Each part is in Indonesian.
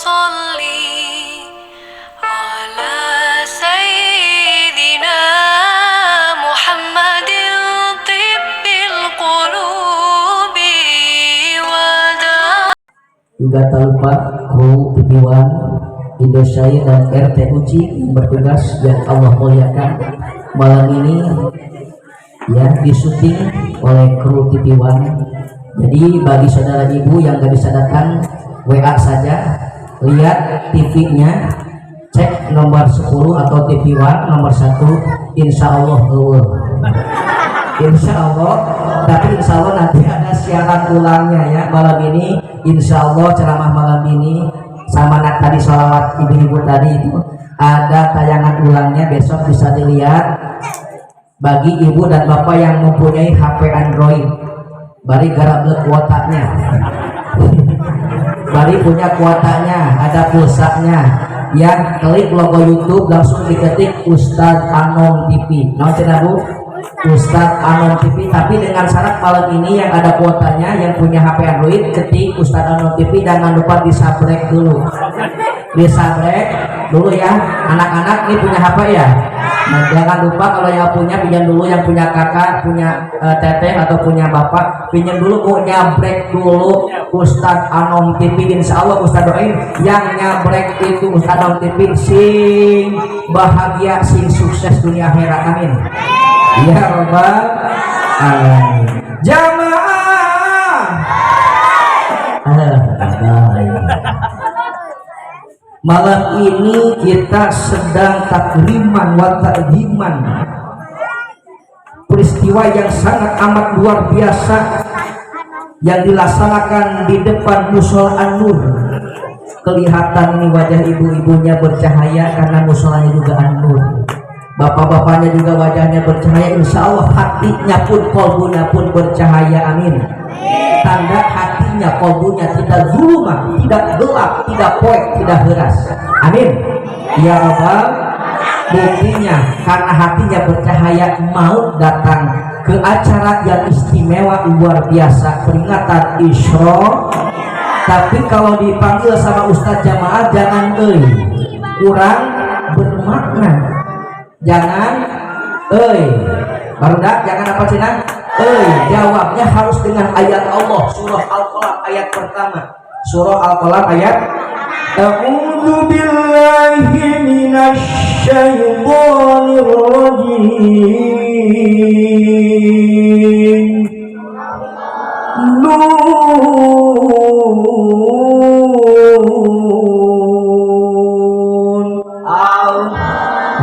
صلي على سيدنا محمد طب القلوب وداء. Juga tak lupa kru TV1 Indosai dan RT Uci yang bertugas yang Allah muliakan malam ini ya disuting oleh kru TV1. Jadi bagi saudara ibu yang gak bisa datang, WA saja, lihat TV-nya, cek nomor 10 atau TV1 nomor 1, insya Allah insya Allah. Tapi insya Allah nanti ada siaran ulangnya ya malam ini, insya Allah ceramah malam ini sama anak tadi sholawat ibu-ibu tadi itu ada tayangan ulangnya, besok bisa dilihat. Bagi ibu dan bapak yang mempunyai HP Android, bari garap kuotanya bari punya kuotanya, ada pulsanya ya, klik logo YouTube langsung diketik Ustadz Anom TV. Nah cina bu, Ustadz Anom TV, tapi dengan syarat malam ini yang ada kuotanya yang punya HP Android ketik Ustadz Anom TV, jangan lupa disabrek dulu, disabrek dulu ya anak-anak. Ini punya HP ya, nah jangan lupa kalau yang punya pinjam dulu, yang punya kakak, punya teteh atau punya bapak pinjam dulu, mau nyabrek dulu Ustadz Anom TV. Insya Allah Ustadz doain yang nyabrek itu Ustadz Anom TV sing bahagia, sing sukses dunia akhirat, amin ya robbal alamin. Jamaah malam ini kita sedang takriman wa ta'ziman peristiwa yang sangat amat luar biasa yang dilaksanakan di depan Mushola An-Nur. Kelihatan ini wajah ibu-ibunya bercahaya karena musolanya juga An-Nur, bapak-bapaknya juga wajahnya bercahaya. Insya Allah hatinya pun, kolbunya pun bercahaya, amin. Tanda hatinya, kolbunya tidak zulumah, tidak gelap, tidak poek, tidak heras, amin ya Rabbal. Buktinya karena hatinya bercahaya mau datang ke acara yang istimewa luar biasa, peringatan Isra. Tapi kalau dipanggil sama Ustadz jamaah jangan kurang bermakna, jangan barudak, jangan apa cina jawabnya harus dengan ayat Allah, surah Al-Qalam ayat pertama, surah Al-Qalam ayat A'udzu billahi minasy syaithanir rajim.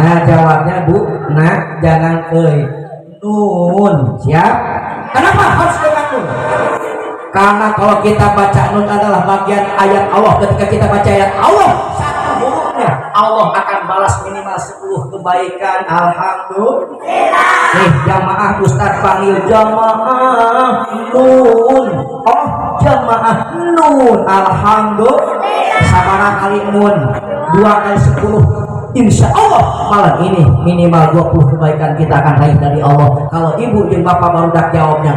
Nah jawabnya bu, nah jangan nun, siap? Kenapa harus dengan nun? Karena kalau kita baca nun adalah bagian ayat Allah. Ketika kita baca ayat Allah, satu hurufnya Allah akan balas minimal 10 kebaikan. Alhamdulillah. Nih jamaah Ustadz panggil jamaah nun, oh jamaah nun, alhamdulillah. Sabaraha kali nun, 2 kali 10. Insya Allah malam ini minimal 20 kebaikan kita akan raih dari Allah. Kalau ibu dan bapak baru dak jawabnya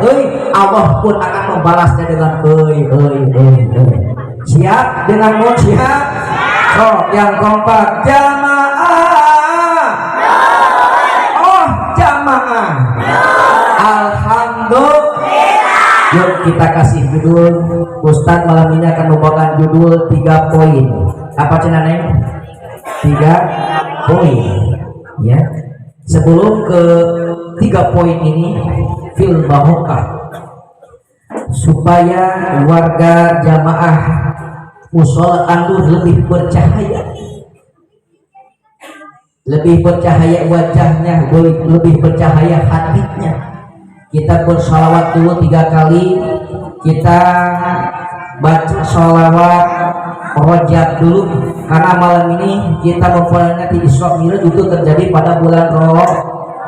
Allah pun akan membalasnya dengan siap dengan mun, siap. So yang kompak jamaah, oh jamaah, alhamdulillah. Yuk kita kasih judul. Ustadz malam ini akan membawakan judul 3 poin. Apa cina neng? 3 poin ya. Sebelum ke 3 poin ini, fil bahokah supaya warga jamaah Mushola An-Nur lebih bercahaya, lebih bercahaya wajahnya, lebih bercahaya hatinya. Kita bersalawat dulu 3 kali. Kita baca salawat Rajab dulu, karena malam ini kita memperingati Isra Mi'raj itu terjadi pada bulan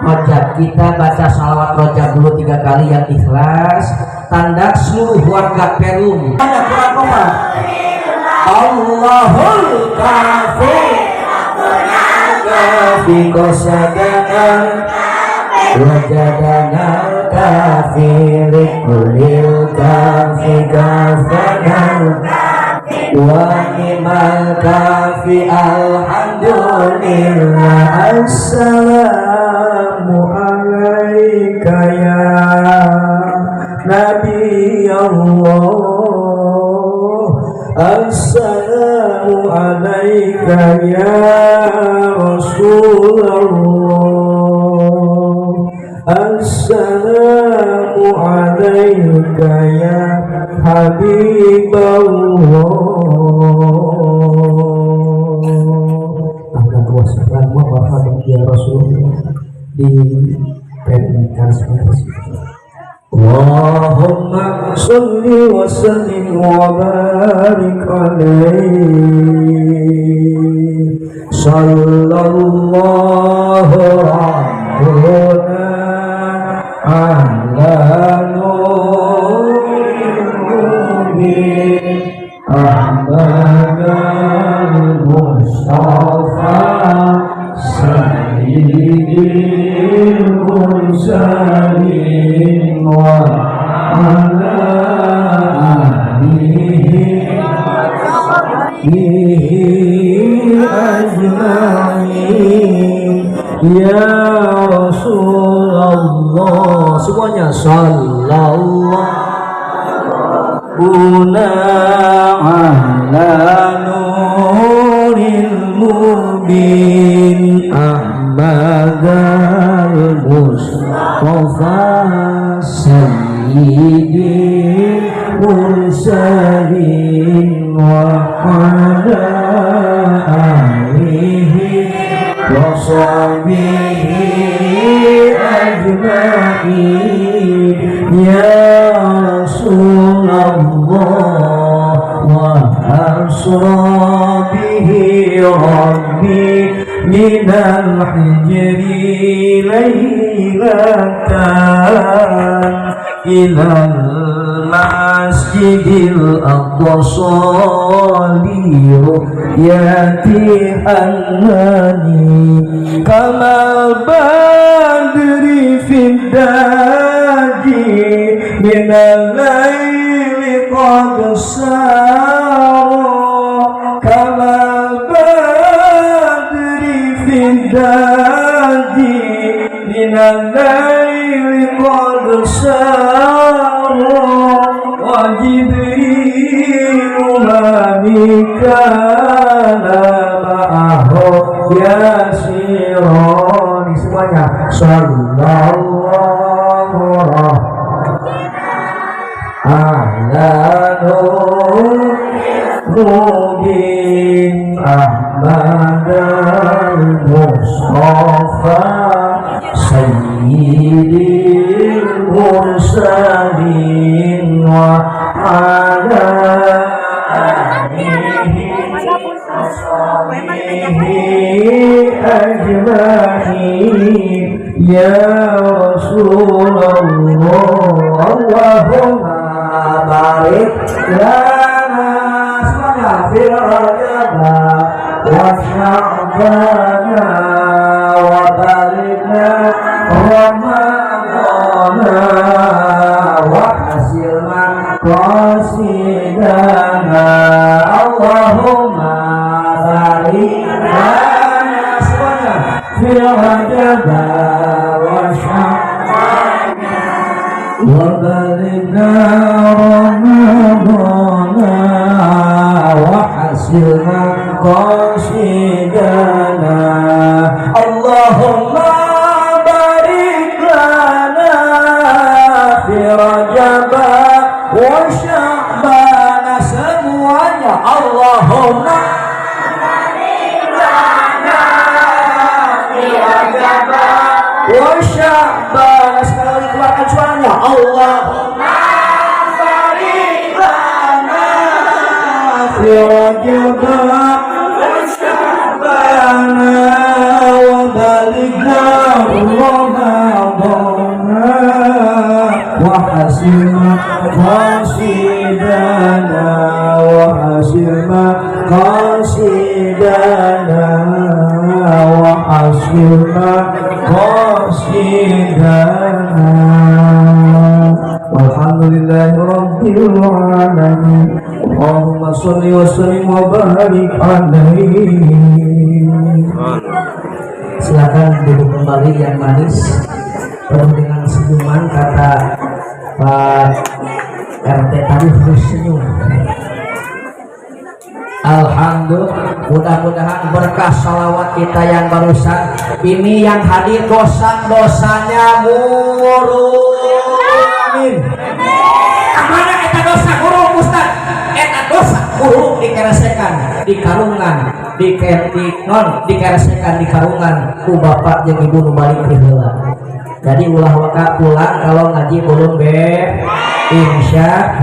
Rajab. Kita baca salawat Rajab dulu 3 kali yang ikhlas, tanda seluruh warga Perum. Ada Quran apa? Allahul kafi kafi kosadana wajadana kafi likulil kafi kafana wa ni'mal kafi alhamdulillah. Assalamu alaika ya Nabi Allah, assalamu alaika ya Rasulullah, assalamu alaika ya Habiballah. Ahlan wa sahlan wa marhaban ya Rasulullah di pernikahan seperti itu. Allahumma sholli wa sallim wa barik alaihi sallallahu rabbuna ala nuril mubin ahmadal mustafa sayyidil mursalin wa ala alihi ajma'in ya Rasulullah. Semuanya sallallahu ala nuril mubin ahmadal mustafa sayyidil mursalin wa ala alihi wa sahbihi ajma'in ya Rasulullah wa asra bihi rabbi minal hijri laylatan ilal masjidil aqsa liyati annani kamal badri fiddaji minal layli qad sara kamal badri fiddaji minal layli qad sara wa jibrilu ma mikana ma'ahu yasirani. Semuanya sallallahu ala nuril ahmadal mustafa sayyidil mursalin wa ala alihi ajma'in ya Rasulullah. Allahumma barik lana semuanya fil rajaba wa sya'bana wa balikna ramadana wa hasilna qasidana. Allahumma barik lana semuanya fil rajaba wa sya'bana wa balikna ramadana wa hasilna qasidana. Allahumma barik lana fi Rajab wa Sya'ban. Semuanya Allahumma barik lana fi Rajab wa Sya'ban. Sekali keluarkan suaranya Allahumma barik lana fi Rajab وحسن قصيدنا وحسن قصيدنا وحسن قصيدنا والحمد لله رب العالمين. Allahumma sholli wa sallim wa barik alaihi. Silakan duduk kembali yang manis, penuh dengan senyuman. Kata Pak RT tadi harus senyum. Alhamdulillah, mudah-mudahan berkah salawat kita yang barusan ini yang hadir dosa-dosanya murung. Amin. Amana eta dosa murung Ustaz? Eta dosa murung dikeresekan, dikarungan, dikeresekan di karungan ku bapak jeung ibu nu balik di heula. Jadi ulah waka pulang kalau ngaji belum insya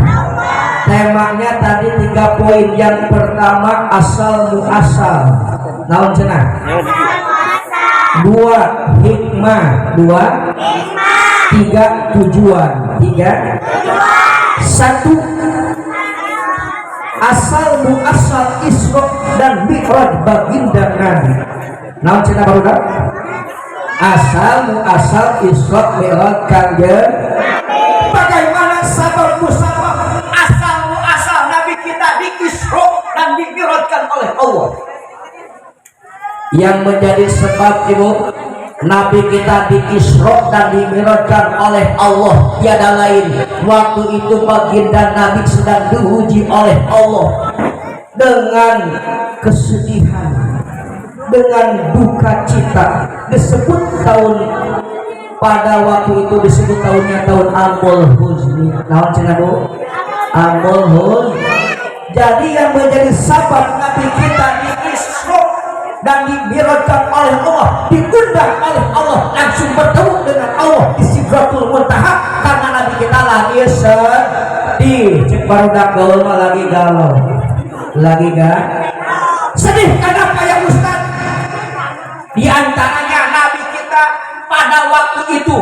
temanya tadi 3 poin. Yang pertama asal muasal, naon cenah? 2 hikmah, 3 tujuan, 1 asal muasal Isra dan Mi'raj baginda Nabi. Naon cenah barudak? Asal muasal Isra Mi'raj kanjeng. Bagaimana sabab musabab asal muasal Nabi kita di Isra dan dimi'rajkan oleh Allah? Yang menjadi sebab ibu Nabi kita di Isra dan dimi'rajkan oleh Allah tiada lain, waktu itu baginda Nabi sedang diuji oleh Allah dengan kesedihan, dengan duka cita. Disebut tahun pada waktu itu disebut tahunnya tahun Amul Huzni. Naon cenah Bu? Amul Huzni. Jadi yang menjadi sabab Nabi kita di Isra dan dimi'rajkan oleh Allah, diundang oleh Allah langsung bertemu dengan Allah di Sidratul Muntaha, karena Nabi kita lagi sedih. Cek barudak gaul mah lagi galau, lagi sedih. Kenapa ya Ustaz? Di antaranya Nabi kita pada waktu itu,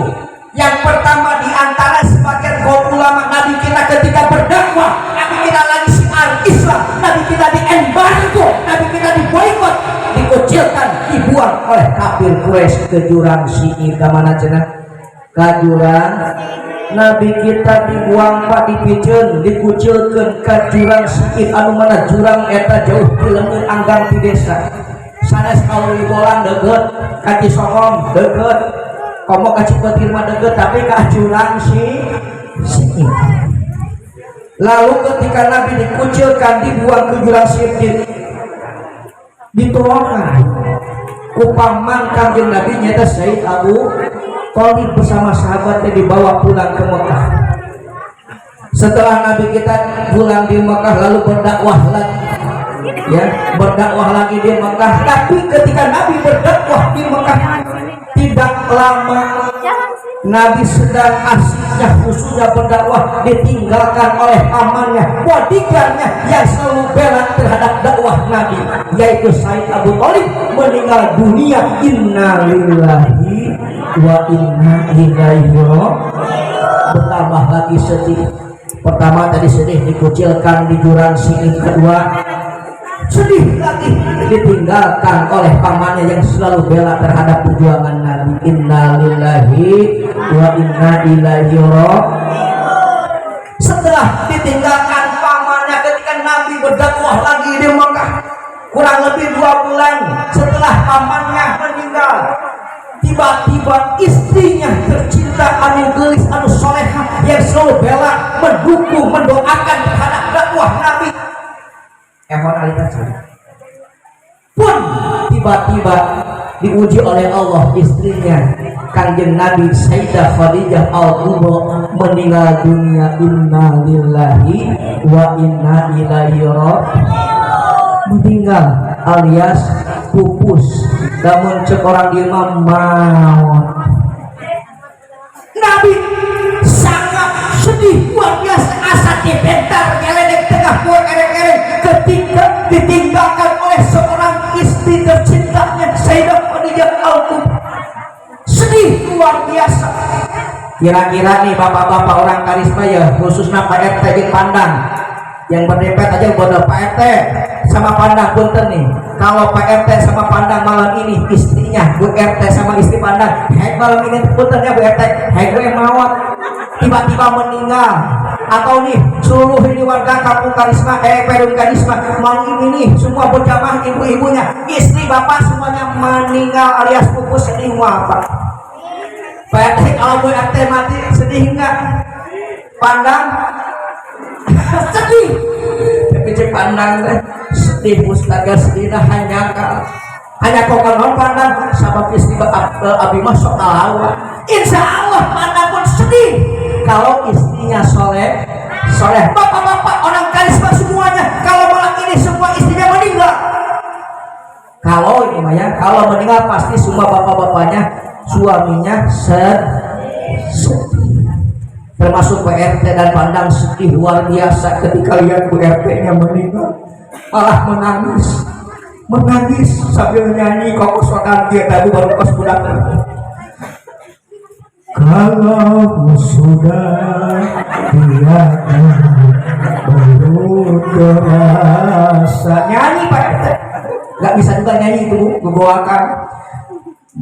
yang pertama di antara sebagian kaum ulama, Nabi kita ketika berdakwah, Nabi kita lagi siar Islam, Nabi kita diembargo, Nabi kita diboikot, dikucilkan, dibuang oleh kafir Quraisy ke jurang Si'ir. Kamana cenah? Ka jurang. Nabi kita dibuang Pak, dipijeun, dikucilkeun ka jurang Si'ir, anu mana jurang eta jauh ti leungeun anggang ti desa. Sanes kalau di bolang deket, kaki songom deket, komo kacik petir mah deket, tapi ka jurang Si'ir. Lalu ketika Nabi dikucilkan, dibuang ke jurang Si'ir, ditolongkan ku paman kanjeng Nabi nyata Sayyid Abu Thalib bersama sahabatnya dibawa pulang ke Mekah. Setelah Nabi kita pulang di Mekah lalu berdakwah lagi, ya, berdakwah lagi di Mekah. Tapi ketika Nabi berdakwah di Mekah tidak lama, Nabi sedang asiknya khususnya berdakwah ditinggalkan oleh pamannya, bodyguardnya yang selalu bela terhadap dakwah Nabi, yaitu Sayyid Abu Thalib, meninggal dunia. Innalillahi wa inna ilaihi raji'un. Bertambah lagi sedih. Pertama tadi sedih dikucilkan di jurang Si'ir, kedua sedih lagi ditinggalkan oleh pamannya yang selalu bela terhadap perjuangan Nabi. Innalillahi wa inna ilaihi raji'un. Setelah ditinggalkan pamannya ketika Nabi berdakwah lagi di Mekah, kurang lebih 2 bulan setelah pamannya meninggal, tiba-tiba istrinya tercinta anu gelis anu solehah yang selalu bela, mendukung, mendoakan terhadap dakwah Nabi, pun tiba-tiba diuji oleh Allah. Istrinya kanjeng Nabi Sayyidah Khadijah Al-Kubra meninggal dunia. Innalillahi wa inna ilaihi raji'un. Meninggal alias pupus, namun cek orang di maut. Nabi sangat sedih luar biasa, asa dibentar ngeledek tengah buah ereng-ereng ketika ditinggalkan oleh seorang istri tercintanya Sayyidah Khadijah Al-Kubra. Sedih luar biasa. Kira-kira nih bapak-bapak orang karisma ya, khususnya Pak RT di Pandang yang berdepet aja bodoh Pak RT sama Pandang punten nih. Kalau Pak RT sama Pandang malam ini, istrinya Bu RT sama istri Pandang, malam ini punten ya Bu RT, gue maut tiba-tiba meninggal. atau nih seluruh ini warga kampung Karisma Perum Karisma malam ini nih semua berjamaah ibu-ibunya istri bapak semuanya meninggal alias pupus sedih apa Pak RT kalau Bu RT mati sedih enggak pandang sedih tapi cek pandang teh sedih mustaga sedih hanya kau non pandang sama istri abi mah sok lawan insya Allah pandang pun sedih kalau istrinya soleh bapak-bapak orang Karisma semuanya kalau malam ini semua istrinya meninggal kalau ini mah ya kalau meninggal pasti semua bapak-bapaknya suaminya sedih termasuk PRT dan pandang sedih luar biasa ketika lihat PRT-nya meninggal malah menangis sambil nyanyi kok soal dia tadi baru pas budak kalau sudah tiada berdosa nyanyi Pak RT nggak bisa juga nyanyi itu membawakan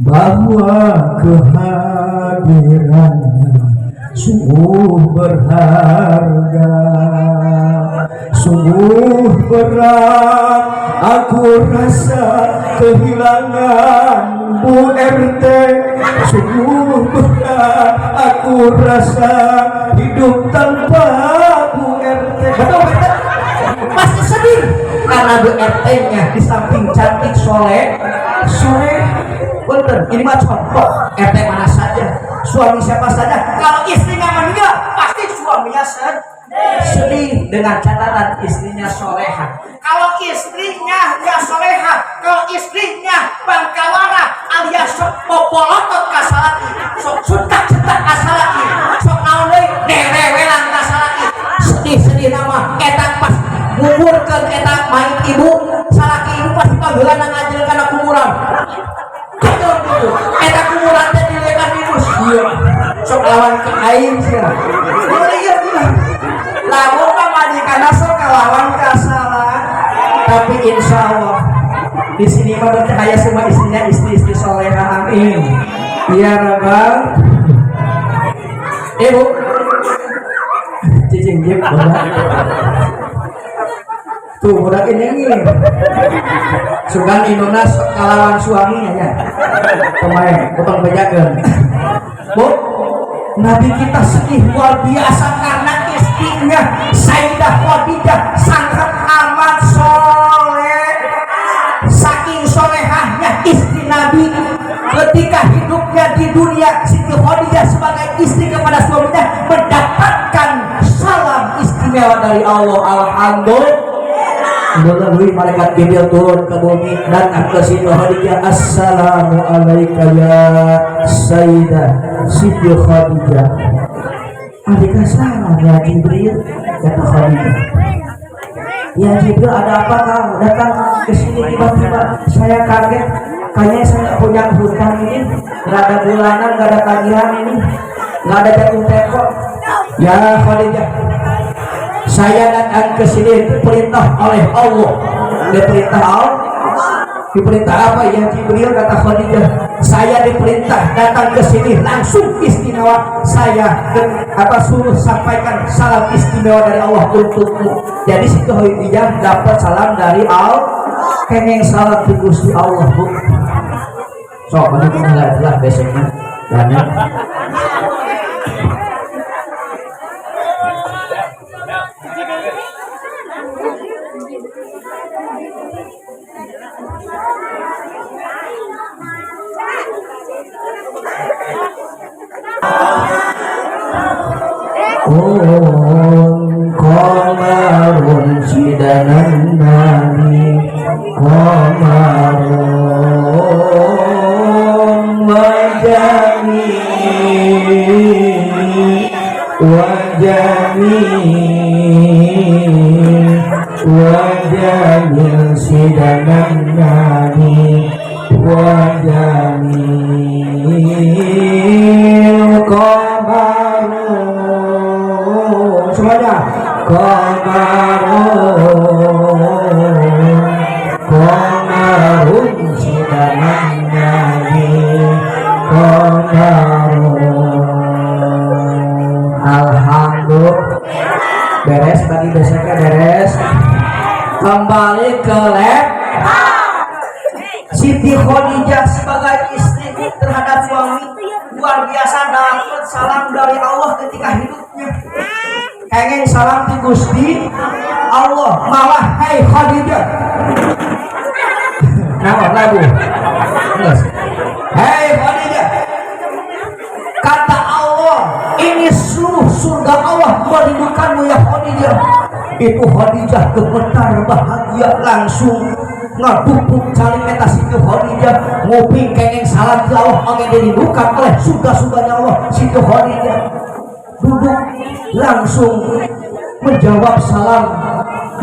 bahwa kehadirannya sungguh berharga sungguh berat aku rasa kehilangan Bu RT sungguh berat aku rasa hidup tanpa Bu RT betul pasti sedih karena Bu RT nya di samping cantik soleh bener ini mah contoh RT mana saja suami siapa saja kalau istrinya meninggal pasti suaminya sedih dengan catatan istrinya soleha kalau istrinya nggak soleha kalau istrinya bangkawara alias sok popolotot kasalaki sok cetak kasalaki sok naon deui derewelan kasalaki sedih nama eta pas ngumurkeun eta main ibu salaki ibu pasti panggilan ngajelkeun kana kuburan gitu eta kuburan teh dilekan ibu iya sok lawan ke aing sia lamun pamajikana sok lawan kasalah tapi insya Allah di sini mah bercahaya semua istrinya istri soleha amin iya Rabbal ibu cicing jip tuh budak ini sugan inuna kalawan suaminya ya kemarin potong bejakeun Bu Nabi kita sedih luar biasa karena istrinya Sayyidah Khadijah sangat amat soleh saking solehahnya istri Nabi ketika hidupnya di dunia Siti Khadijah sebagai istri kepada suaminya mendapatkan salam istimewa dari Allah alhamdulillah melalui malaikat Jibril turun ke bumi datang ke Siti Khadijah assalamualaikum ya Sayyidah Siti Khadijah adikah salam ya Jibril kata Khadijah ya Jibril ada apa kau datang ke sini tiba-tiba saya kaget kayaknya saya punya hutang ini nggak ada bulanan nggak ada tagihan ini nggak ada jatuh tempo ya Khadijah saya datang ke sini diperintah oleh Allah diperintah apa ya Jibril kata Khadijah saya diperintah datang ke sini langsung istimewa saya suruh sampaikan salam istimewa dari Allah untukmu jadi Siti Khadijah dapat salam dari Allah kengeng salam di Gusti Allah Bu so bagi kita besoknya dan Qamarun sidanan nami Qamarun wajamil sidanan nami wajamil Qamarun semuanya Qamarun sidanan nami Qamarun alhamdulillah kembali ke Siti Khadijah sebagai istri terhadap suami luar biasa dapat salam dari Allah ketika hidupnya. Pengen salam di Gusti Allah malah hai Khadijah. Nama lagu. Hai Khadijah. Kata Allah, ini seluruh surga Allah merindukanmu ya Khadijah. Itu Khadijah gemetar bahagia langsung ngadupuk cari eta Siti Khadijah nguping kengeng salam ke Allah angin dirindukan oleh surga-surganya Allah. Siti Khadijah duduk langsung menjawab salam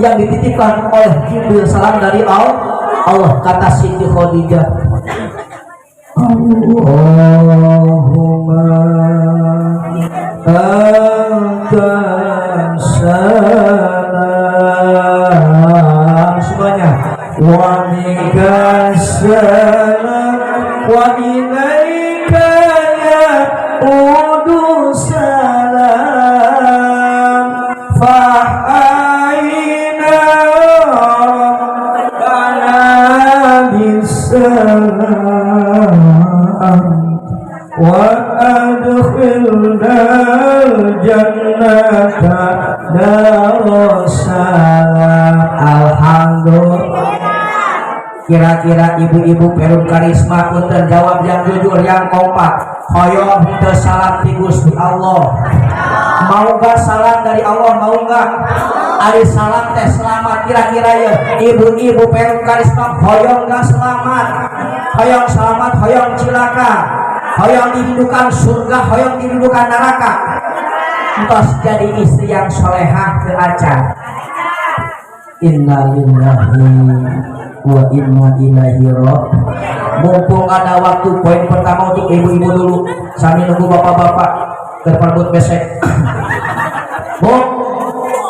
yang dititipkan oleh Jibril, salam dari Allah. Kata Siti Khadijah, Allahumma antas salam, semuanya wa minkas salam wa ilaika ya'udu salam fa'aina rabbana bisalam wa adkhilna jannata darussalam. Alhamdulillah. Kira-kira ibu-ibu Perum Karisma pun terjawab yang jujur, yang kompak. Hoyong henteu salam ti Gusti Allah. Mau gak salam dari Allah, mau gak? Ari salam teh selamat. Kira-kira ya ibu-ibu Perum Karisma hoyong gak selamat? Hoyong selamat, hoyong cilaka, hoyong dirindukan surga, hoyong dirindukan neraka. Entos jadi istri yang solehah ke acan. Innalillahi wa inna ilaihi raji'un. Mumpung ada waktu, poin pertama untuk ibu-ibu dulu sambil nunggu bapak-bapak terperbut besek. Bu,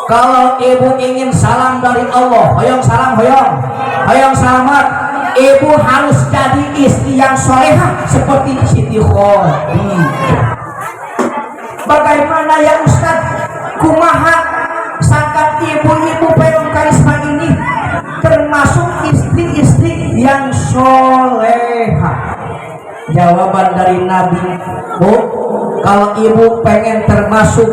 kalau ibu ingin salam dari Allah, hoyong salam, hoyong selamat, ibu harus jadi istri yang solehah seperti Siti Khadijah. Bagaimana ya Ustaz? Kumaha sangkan ibu-ibu Perum Karisma ini termasuk istri-istri yang solehah? Jawaban dari Nabi, Bu, kalau ibu pengen termasuk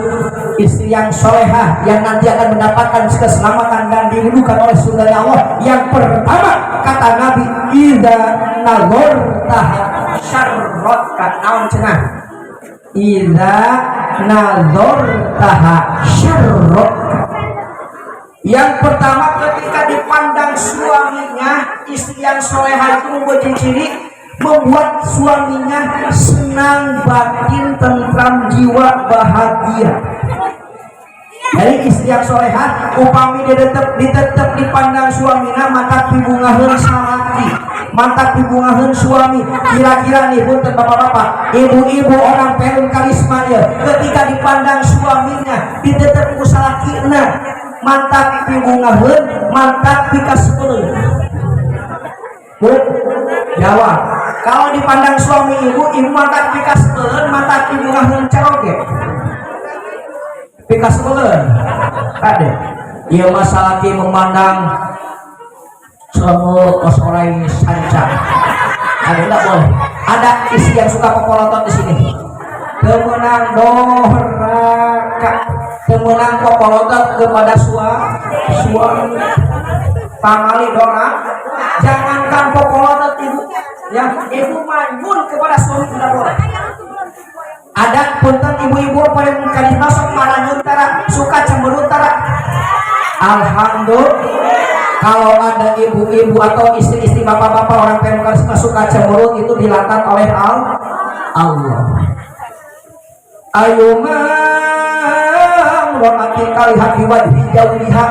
istri yang solehah yang nanti akan mendapatkan keselamatan dan dirindukan oleh surga Allah, yang pertama kata Nabi, idza nazartah syarratka, naon cenah? Idza nazartah syarratka. Yang pertama ketika dipandang suaminya, istri yang solehah itu membuat ciri membuat suaminya senang batin, tentram jiwa, bahagia. Dari istri yang solehah upami ditetep dipandang suaminya mantap dibungaheun salaki, mantap dibungaheun suami. Kira-kira nih punten bapak-bapak, ibu-ibu orang Perum Karisma ya, ketika dipandang suaminya ditetep ku salakina mantap dibungaheun, mantap dikaseukeun. Bu, jawab. Kalau dipandang suami ibu mantap dikaseukeun, mantap dibungaheun caroge. Dikaseukeun. Kade. Ieu masalah ki memandang semua osorai sanca. Ada enggak boleh? Ada istri yang suka popoloton di sini. Temenang doraka, temenang popoloton kepada suami. Pamali dorang, jangankan popoloton ibu, yang ibu manyun kepada suami tidak boleh. Ada punten ibu-ibu Perum Karisma sok maranyun tara, suka cemberut tara. Alhamdulillah, kalau ada ibu-ibu atau istri-istri bapak-bapak orang Perum Karisma suka cemberut, itu dilakukan oleh Allah. Ayumang rohati kalihat diwajhi jauhiha.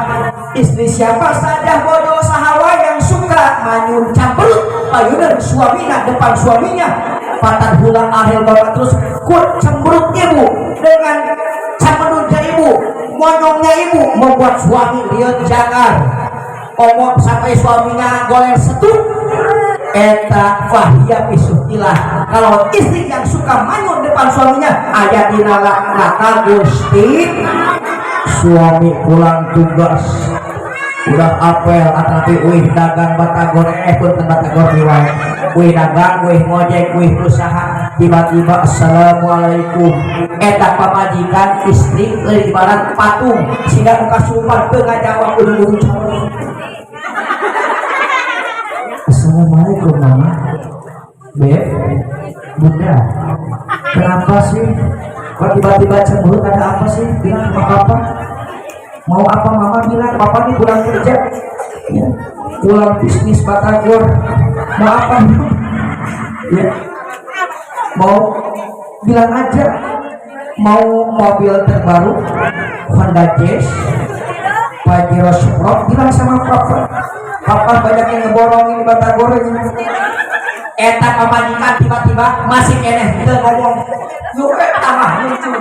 Istri siapa saja bodoh sahawa yang suka manyun cemberut payunan suaminya depan suaminya, patah hula akhir bapak terus kut cemberut ibu dengan cemberutnya ibu, monyongnya ibu membuat suami lihat jangan omong sampai suaminya goler setuk. Eta fahiyah bisukilah. Kalau istri yang suka manyun depan suaminya ayat dinalak kata Gusti, suami pulang tugas udah apel tapi uih dagang batagor pun batagor riwayat uih dagang uih ngojek uih usaha tiba-tiba assalamualaikum eta pamajikan istri ibarat patung sehingga muka sumpah tengah jawab udah assalamualaikum mama beb bunda kenapa sih kok tiba-tiba cemberut ada apa sih bilang sama papa mau apa mama bilang papa nih pulang kerja ya, pulang bisnis batagor mau apa ya mau bilang aja mau mobil terbaru Honda Jazz Pajero Sport bilang sama papa banyak yang ngeborongin di batagor eta pamajikan tiba-tiba masih keneh kita ngomong yuk tambah lucu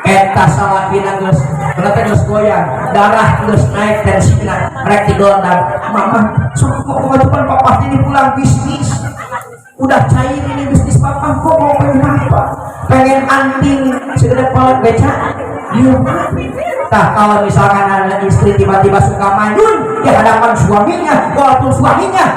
eta salakina geus berarti geus goyang darah geus naik tensinya rek didondang mama sok mau depan papa ini pulang bisnis udah cair ini bisnis papa kok mau pengen apa pengen anting segede palet beca yuk nah kalau misalkan ada istri tiba-tiba suka manyun di hadapan suaminya walaupun suaminya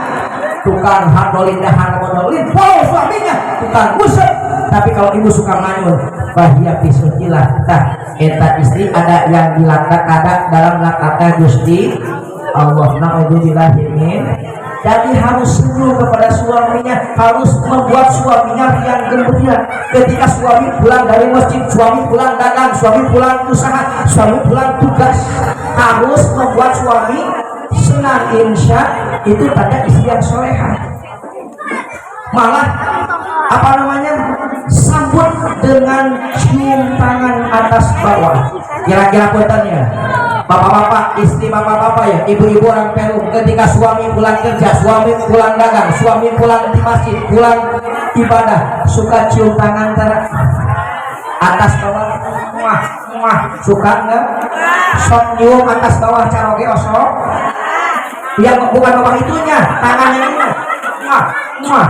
tukang handolin dahan modolin wow suaminya tukang busuk tapi kalau ibu suka manyun bahia pisukilah nah eta istri ada yang dilaknat ada dalam laknatnya Gusti Allah na'udzubillahimin jadi harus senyum kepada suaminya harus membuat suaminya riang gembira ketika suami pulang dari masjid suami pulang dagang suami pulang usaha suami pulang tugas harus membuat suami senang insya itu tanda istri yang soleha malah apa namanya sambut dengan cium tangan atas bawah kira-kira puntennya bapak-bapak istri bapak-bapak ya ibu-ibu orang Peru ketika suami pulang kerja suami pulang dagang suami pulang di masjid pulang ibadah suka cium tangan atas bawah muah suka nggak sok nyium atas bawah caroge osok yang bukan bawah itunya tangannya muah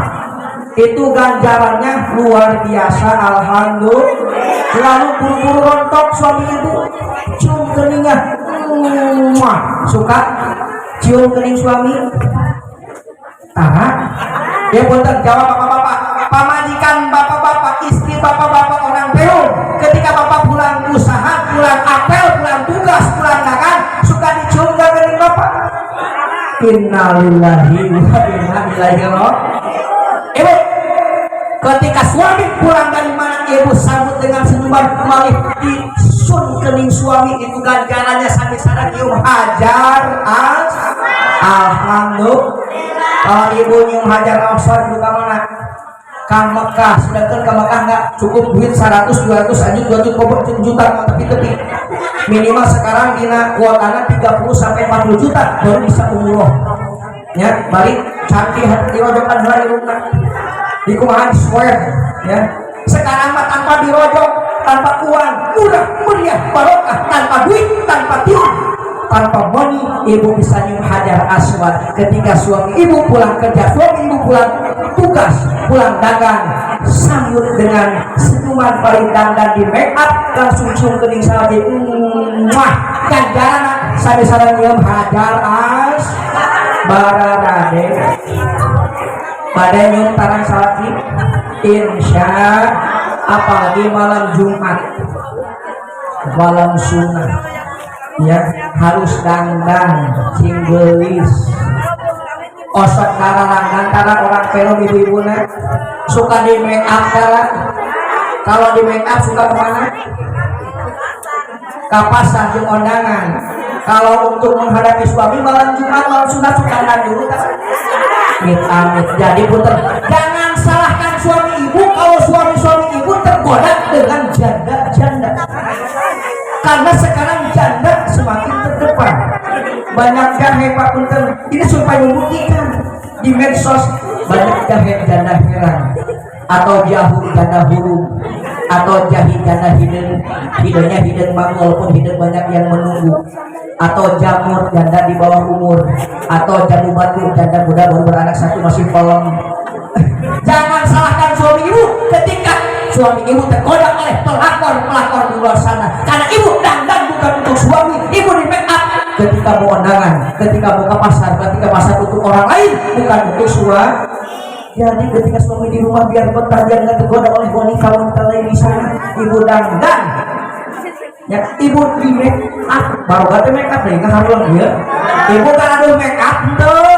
itu ganjarannya luar biasa alhamdulillah lalu buru-buru rontok suami ibu cium keningnya suka cium kening suami tahan dia punten jawab bapak-bapak pamajikan bapak-bapak istri bapak-bapak orang Peru ketika bapak pulang usaha pulang apel pulang tugas pulang dagang suka dicium gak kening bapak innalillahi wa inna ilaihi raji'un ibu ketika suami pulang dari mana ibu sambut dengan senyuman malih disun kening suami itu ganjarannya sampai sana nyium hajar alhamdulillah kalau ibu nyium hajar aswad juga mana ke Mekah sedangkan ke Mekah nggak cukup duit 100 200 aja 2 juta tapi minimal sekarang dina kuotanya 30 sampai 40 juta baru bisa umroh ya balik cantik hati dirojokan hari rumah di kumahan square ya sekarang mah tanpa dirojok tanpa uang mudah meriah barokah tanpa duit tanpa tiun tanpa money ibu bisa nyium hajar aswad ketika suami ibu pulang kerja suami ibu pulang tugas pulang dagang sambut dengan senyuman paling dandan di make up langsung cium kening sahaja ganjaran sampai sana nyium hajar bararade pada nyium tangan salaki insya apalagi malam Jumat malam sunnah ya harus dandan singgelis osot karang antara orang Peru ibu-ibunya suka di make up kalau di make up suka kemana ke pasar di undangan kalau untuk menghadapi suami malam Jumat malam sunnah suka dandan dulu amit jadi puter jangan salahkan suami ibu kalau suami ibu tergoda dengan janda karena sekarang janda semakin terdepan banyak jahe Pak Punten ini supaya membuktikan di medsos banyak jahe janda heran atau jahu janda huruf atau jahi janda hidungnya hidung bang walaupun hidung banyak yang menunggu atau jamur janda di bawah umur atau jamu batu janda muda baru beranak satu masih polong jangan salahkan suami ibu ketika suami ibu tergoda oleh pelakor di luar sana karena ibu dandan bukan untuk suami ibu di make up ketika ketika mau undangan, ketika mau ke pasar, ketika pasar untuk orang lain, bukan untuk suami. Jadi ketika suami di rumah biar betah, biar nggak tergoda oleh wanita lain di sana. Ibu dandan, ya ibu di make up, baru gak make up deh, nggak harus ya. Ibu kan ada make up tuh,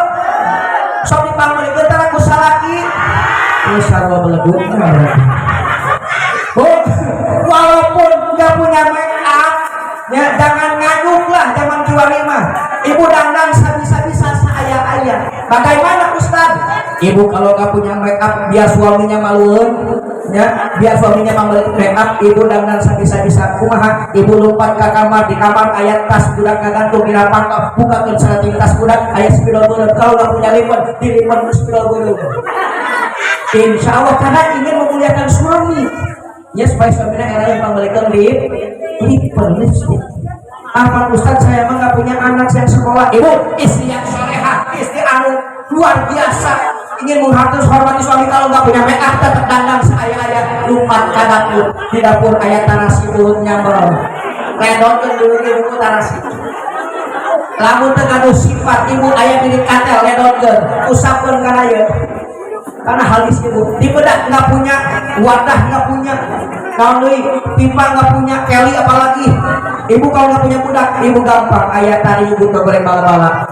sok dipanggil itu antara aku salaki, ini sarwa beleduk. Oh, walaupun nggak punya make up, ya jangan ngaduk lah, jangan jualin mah. Ibu dandan bisa saya. Bagaimana Ustaz? Ibu kalau nggak punya make up, biar suaminya maluin, ya, biar suaminya membeli make up, ibu dandan bisa kumaha. Ibu lompat ke kamar, di kamar ayat tas budak ngagantung di lapan, buka ke serating tas budak ayat spidol budak. Kalau nggak punya limon, di limon spidol budak. Insya Allah karena ingin memuliakan suami, ya supaya suaminya era yang membelikan lipstick. Apa Ustaz, saya emang nggak punya anak yang sekolah. Ibu istri yang soleha, istri anu luar biasa, ingin menghargai hormati suami. Kalau nggak punya make up tetap dandan saya lupa ke dapur, di dapur ayat tanasi buhut nyambel redon dulu ibu tanasi lamun tengah sifat ibu ayat ini katel redon usapun karena halis ibu di bedak nggak punya wadah, nggak punya nauli pipa, nggak punya keli, apalagi ibu kalau nggak punya budak, ibu gampang ayat tadi ibu tuh boleh bala-bala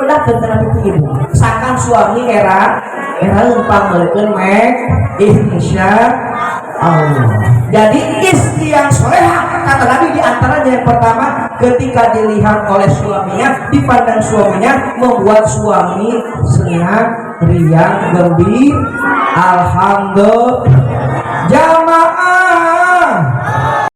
bedak tentang itu ibu sakan suami era lupa melakukan make insya Allah. Jadi istri yang soleha kata Nabi diantaranya yang pertama ketika dilihat oleh suaminya, dipandang suaminya membuat suami senang, riang, gembira. Alhamdulillah. Jamaah